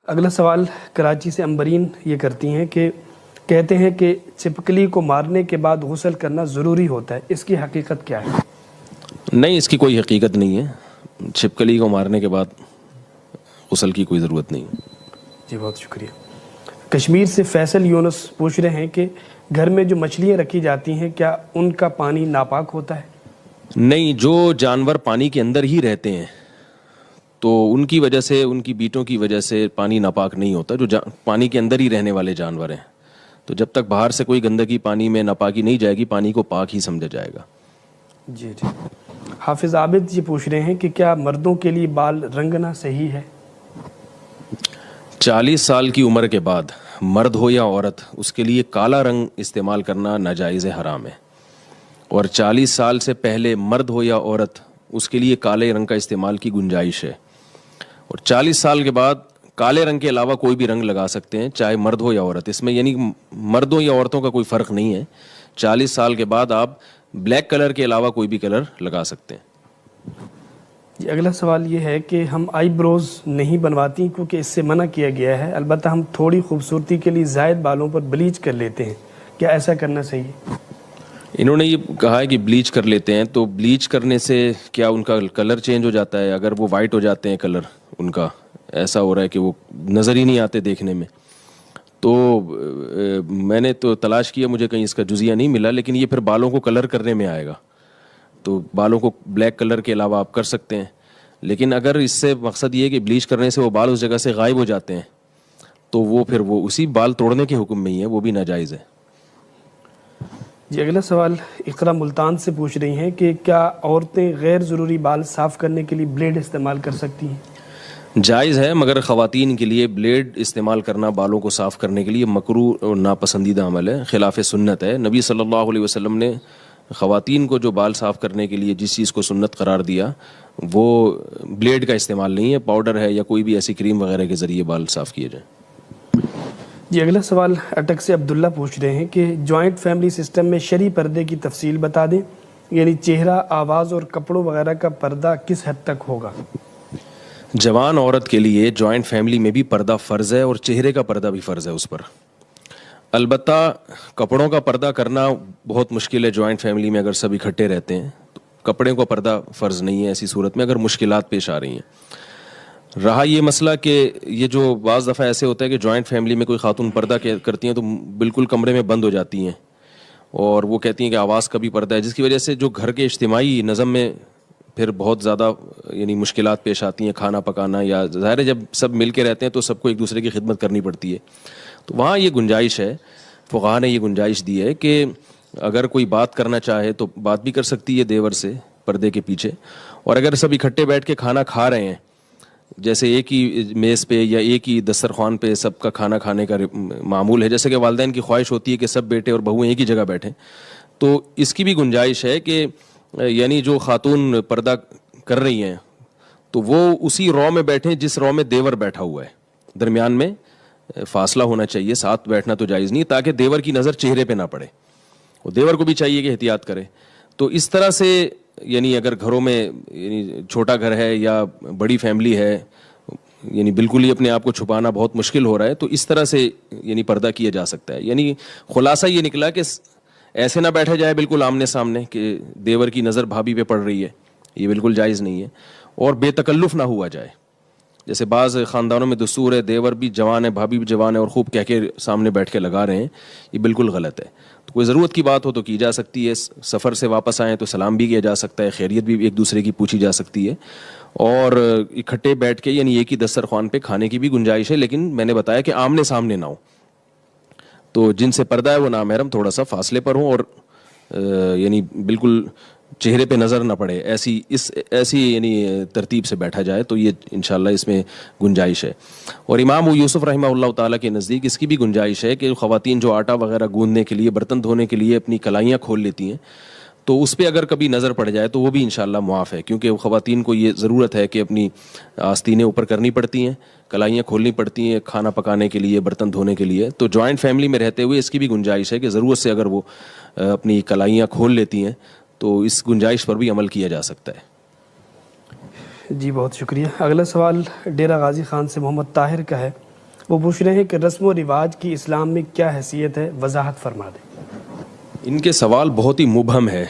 اگلا سوال کراچی سے امبرین یہ کرتی ہیں کہ کہتے ہیں کہ چھپکلی کو مارنے کے بعد غسل کرنا ضروری ہوتا ہے، اس کی حقیقت کیا ہے؟ نہیں، اس کی کوئی حقیقت نہیں ہے. چھپکلی کو مارنے کے بعد غسل کی کوئی ضرورت نہیں ہے. جی بہت شکریہ. کشمیر سے فیصل یونس پوچھ رہے ہیں کہ گھر میں جو مچھلیاں رکھی جاتی ہیں کیا ان کا پانی ناپاک ہوتا ہے؟ نہیں، جو جانور پانی کے اندر ہی رہتے ہیں تو ان کی وجہ سے، ان کی بیٹوں کی وجہ سے پانی ناپاک نہیں ہوتا. جو پانی کے اندر ہی رہنے والے جانور ہیں تو جب تک باہر سے کوئی گندگی پانی میں ناپاکی نہیں جائے گی، پانی کو پاک ہی سمجھا جائے گا. جی. حافظ عابد یہ پوچھ رہے ہیں کہ کیا مردوں کے لیے بال رنگنا صحیح ہے؟ 40 سال کی عمر کے بعد مرد ہو یا عورت، اس کے لیے کالا رنگ استعمال کرنا ناجائز حرام ہے. اور 40 سال سے پہلے مرد ہو یا عورت، اس کے لیے کالے رنگ کا استعمال کی گنجائش ہے. اور 40 سال کے بعد کالے رنگ کے علاوہ کوئی بھی رنگ لگا سکتے ہیں، چاہے مرد ہو یا عورت. اس میں یعنی مردوں یا عورتوں کا کوئی فرق نہیں ہے. 40 سال کے بعد آپ بلیک کلر کے علاوہ کوئی بھی کلر لگا سکتے ہیں. جی اگلا سوال یہ ہے کہ ہم آئی بروز نہیں بنواتی کیونکہ اس سے منع کیا گیا ہے، البتہ ہم تھوڑی خوبصورتی کے لیے زائد بالوں پر بلیچ کر لیتے ہیں، کیا ایسا کرنا صحیح ہے؟ انہوں نے یہ کہا ہے کہ بلیچ کر لیتے ہیں، تو بلیچ کرنے سے کیا ان کا کلر چینج ہو جاتا ہے؟ اگر وہ وائٹ ہو جاتے ہیں کلر، ان کا ایسا ہو رہا ہے کہ وہ نظر ہی نہیں آتے دیکھنے میں، تو میں نے تو تلاش کیا، مجھے کہیں اس کا جزیہ نہیں ملا، لیکن یہ پھر بالوں کو کلر کرنے میں آئے گا. تو بالوں کو بلیک کلر کے علاوہ آپ کر سکتے ہیں، لیکن اگر اس سے مقصد یہ ہے کہ بلیچ کرنے سے وہ بال اس جگہ سے غائب ہو جاتے ہیں تو وہ پھر وہ اسی بال توڑنے کے حکم میں ہی ہے، وہ بھی ناجائز ہے. جی اگلا سوال اقرا ملتان سے پوچھ رہی ہیں کہ کیا عورتیں غیر ضروری بال صاف کرنے کے لیے بلیڈ استعمال کر سکتی ہیں؟ جائز ہے، مگر خواتین کے لیے بلیڈ استعمال کرنا بالوں کو صاف کرنے کے لیے مکروہ اور ناپسندیدہ عمل ہے، خلاف سنت ہے. نبی صلی اللہ علیہ وسلم نے خواتین کو جو بال صاف کرنے کے لیے جس چیز کو سنت قرار دیا وہ بلیڈ کا استعمال نہیں ہے، پاؤڈر ہے یا کوئی بھی ایسی کریم وغیرہ کے ذریعے بال صاف کیے جائیں. جی اگلا سوال اٹک سے عبداللہ پوچھ رہے ہیں کہ جوائنٹ فیملی سسٹم میں شرعی پردے کی تفصیل بتا دیں، یعنی چہرہ، آواز اور کپڑوں وغیرہ کا پردہ کس حد تک ہوگا؟ جوان عورت کے لیے جوائنٹ فیملی میں بھی پردہ فرض ہے اور چہرے کا پردہ بھی فرض ہے اس پر. البتہ کپڑوں کا پردہ کرنا بہت مشکل ہے جوائنٹ فیملی میں، اگر سب اکٹھے رہتے ہیں تو کپڑے کا پردہ فرض نہیں ہے ایسی صورت میں اگر مشکلات پیش آ رہی ہیں. رہا یہ مسئلہ کہ یہ جو بعض دفعہ ایسے ہوتا ہے کہ جوائنٹ فیملی میں کوئی خاتون پردہ کرتی ہیں تو بالکل کمرے میں بند ہو جاتی ہیں اور وہ کہتی ہیں کہ آواز کا بھی پردہ ہے، جس کی وجہ سے جو گھر کے اجتماعی نظم میں پھر بہت زیادہ یعنی مشکلات پیش آتی ہیں. کھانا پکانا، یا ظاہر ہے جب سب مل کے رہتے ہیں تو سب کو ایک دوسرے کی خدمت کرنی پڑتی ہے. تو وہاں یہ گنجائش ہے، فقہا نے یہ گنجائش دی ہے کہ اگر کوئی بات کرنا چاہے تو بات بھی کر سکتی ہے دیور سے پردے کے پیچھے. اور اگر سب اکٹھے بیٹھ کے کھانا کھا رہے ہیں، جیسے ایک ہی میز پہ یا ایک ہی دسترخوان پہ سب کا کھانا کھانے کا معمول ہے، جیسے کہ والدین کی خواہش ہوتی ہے کہ سب بیٹھے اور بہویں ایک ہی جگہ بیٹھیں، تو اس کی بھی گنجائش ہے کہ یعنی جو خاتون پردہ کر رہی ہیں تو وہ اسی رو میں بیٹھیں جس رو میں دیور بیٹھا ہوا ہے. درمیان میں فاصلہ ہونا چاہیے، ساتھ بیٹھنا تو جائز نہیں، تاکہ دیور کی نظر چہرے پہ نہ پڑے، اور دیور کو بھی چاہیے کہ احتیاط کرے. تو اس طرح سے یعنی اگر گھروں میں یعنی چھوٹا گھر ہے یا بڑی فیملی ہے، یعنی بالکل ہی اپنے آپ کو چھپانا بہت مشکل ہو رہا ہے، تو اس طرح سے یعنی پردہ کیا جا سکتا ہے. یعنی خلاصہ یہ نکلا کہ ایسے نہ بیٹھا جائے بالکل آمنے سامنے کہ دیور کی نظر بھابھی پہ پڑ رہی ہے، یہ بالکل جائز نہیں ہے. اور بے تکلف نہ ہوا جائے، جیسے بعض خاندانوں میں دستور ہے دیور بھی جوان ہے، بھابھی بھی جوان ہے اور خوب کہہ کے سامنے بیٹھ کے لگا رہے ہیں، یہ بالکل غلط ہے. تو کوئی ضرورت کی بات ہو تو کی جا سکتی ہے، سفر سے واپس آئیں تو سلام بھی کیا جا سکتا ہے، خیریت بھی ایک دوسرے کی پوچھی جا سکتی ہے، اور اکٹھے بیٹھ کے یعنی ایک ہی دسترخوان پہ کھانے کی بھی گنجائش ہے، لیکن میں نے بتایا کہ آمنے سامنے نہ ہو. تو جن سے پردہ ہے وہ نامحرم تھوڑا سا فاصلے پر ہوں اور یعنی بالکل چہرے پہ نظر نہ پڑے، ایسی یعنی ترتیب سے بیٹھا جائے، تو یہ انشاءاللہ اس میں گنجائش ہے. اور امام یوسف رحمہ اللہ تعالیٰ کے نزدیک اس کی بھی گنجائش ہے کہ خواتین جو آٹا وغیرہ گوندنے کے لیے، برتن دھونے کے لیے اپنی کلائیاں کھول لیتی ہیں، تو اس پہ اگر کبھی نظر پڑ جائے تو وہ بھی انشاءاللہ معاف ہے، کیونکہ خواتین کو یہ ضرورت ہے کہ اپنی آستینیں اوپر کرنی پڑتی ہیں، کلائیاں کھولنی پڑتی ہیں کھانا پکانے کے لیے، برتن دھونے کے لیے. تو جوائنٹ فیملی میں رہتے ہوئے اس کی بھی گنجائش ہے کہ ضرورت سے اگر وہ اپنی کلائیاں کھول لیتی ہیں تو اس گنجائش پر بھی عمل کیا جا سکتا ہے. جی بہت شکریہ. اگلا سوال ڈیرہ غازی خان سے محمد طاہر کا ہے وہ پوچھ رہے ہیں کہ رسم و رواج کی اسلام میں کیا حیثیت ہے، وضاحت فرما دیں۔ ان کے سوال بہت ہی مبہم ہے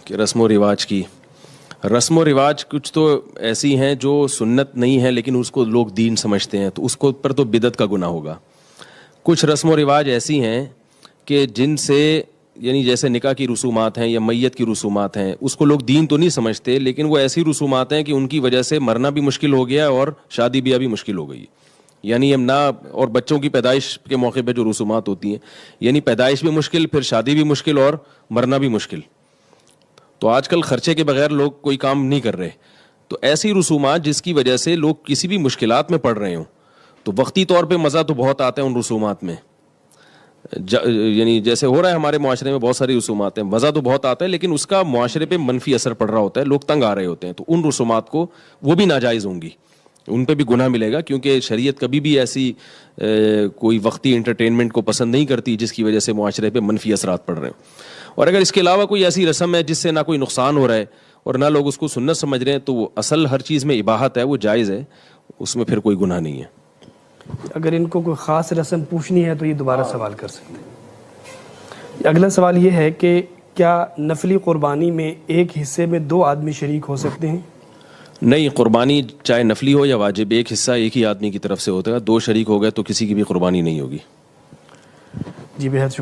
کہ رسم و رواج کی، رسم و رواج کچھ تو ایسی ہیں جو سنت نہیں ہے لیکن اس کو لوگ دین سمجھتے ہیں، تو اس کو پر تو بدعت کا گناہ ہوگا۔ کچھ رسم و رواج ایسی ہیں کہ جن سے یعنی جیسے نکاح کی رسومات ہیں یا میت کی رسومات ہیں، اس کو لوگ دین تو نہیں سمجھتے لیکن وہ ایسی رسومات ہیں کہ ان کی وجہ سے مرنا بھی مشکل ہو گیا اور شادی بیاہ بھی مشکل ہو گئی، یعنی ہم نہ، اور بچوں کی پیدائش کے موقع پہ جو رسومات ہوتی ہیں، یعنی پیدائش بھی مشکل، پھر شادی بھی مشکل اور مرنا بھی مشکل۔ تو آج کل خرچے کے بغیر لوگ کوئی کام نہیں کر رہے، تو ایسی رسومات جس کی وجہ سے لوگ کسی بھی مشکلات میں پڑ رہے ہوں، تو وقتی طور پہ مزہ تو بہت آتا ہے ان رسومات میں، یعنی جیسے ہو رہا ہے ہمارے معاشرے میں بہت ساری رسومات ہیں، مزہ تو بہت آتا ہے لیکن اس کا معاشرے پہ منفی اثر پڑ رہا ہوتا ہے، لوگ تنگ آ رہے ہوتے ہیں، تو ان رسومات کو وہ بھی ناجائز ہوں گی، ان پہ بھی گناہ ملے گا، کیونکہ شریعت کبھی بھی ایسی کوئی وقتی انٹرٹینمنٹ کو پسند نہیں کرتی جس کی وجہ سے معاشرے پہ منفی اثرات پڑ رہے ہیں۔ اور اگر اس کے علاوہ کوئی ایسی رسم ہے جس سے نہ کوئی نقصان ہو رہا ہے اور نہ لوگ اس کو سنت سمجھ رہے ہیں، تو وہ اصل ہر چیز میں اباحت ہے، وہ جائز ہے، اس میں پھر کوئی گناہ نہیں ہے۔ اگر ان کو کوئی خاص رسم پوچھنی ہے تو یہ دوبارہ سوال کر سکتے ہیں۔ اگلا سوال یہ ہے کہ کیا نفلی قربانی میں ایک حصے میں 2 آدمی شریک ہو سکتے ہیں؟ نہیں، قربانی چاہے نفلی ہو یا واجب، ایک حصہ ایک ہی آدمی کی طرف سے ہوتا ہے، 2 شریک ہو گئے تو کسی کی بھی قربانی نہیں ہوگی۔ جی بہت